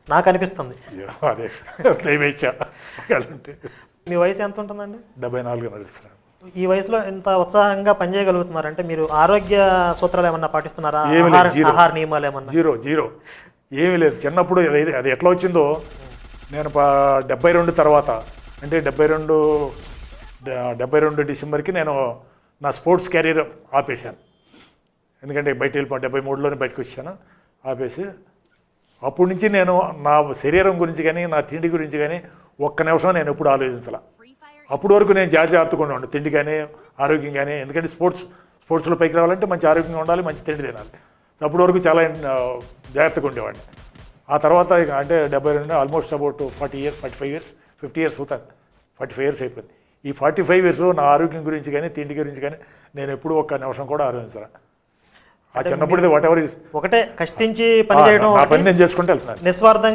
నాకు అనిపిస్తుంది. అదే దయవేచ్చా. మీ వయసు ఎంత ఉంటుందండి? 74 నడుస్తున్నాను. ఈ వయసులో ఇంత ఉత్సాహంగా పనిచేయగలుగుతున్నారంటే మీరు ఆరోగ్య సూత్రాలు ఏమన్నా పాటిస్తున్నారా? ఆహార నియమాలు ఏమన్నా? జీరో ఏమీ లేదు. చిన్నప్పుడు అది ఎట్లా వచ్చిందో, నేను 72 తర్వాత, అంటే 72 డిసెంబర్కి నేను నా స్పోర్ట్స్ కెరీర్ ఆపేశాను. ఎందుకంటే బయట వెళ్ళిపోయి 73లోనే బయటకు వచ్చాను, ఆపేసి అప్పటి నుంచి నేను నా శరీరం గురించి కానీ నా తిండి గురించి కానీ ఒక్క నిమిషం నేను ఎప్పుడు ఆలోచించాల. అప్పటి వరకు నేను జాగ్రత్తగా ఉండి తిండి కానీ ఆరోగ్యం కానీ, ఎందుకంటే స్పోర్ట్స్లో పైకి రావాలంటే మంచి ఆరోగ్యంగా ఉండాలి, మంచి తిండి తినాలి. అప్పటి వరకు చాలా జాగ్రత్తగా ఉండేవాడిని. ఆ తర్వాత అంటే 72 almost about 40 years 45 years 50 years అవుతాను. 45 ఇయర్స్ అయిపోయింది. ఈ 45 ఇయర్స్లో నా ఆరోగ్యం గురించి కానీ తిండి గురించి కానీ నేను ఎప్పుడూ ఒక్క నిమిషం కూడా ఆలోచించాను. ఆ చిన్నప్పుడు వాట్ ఎవర్ ఒకటే కష్టించి పని చేయడం, నా పని నేను చేసుకుంటూ వెళ్తున్నాను నిస్వార్థంగా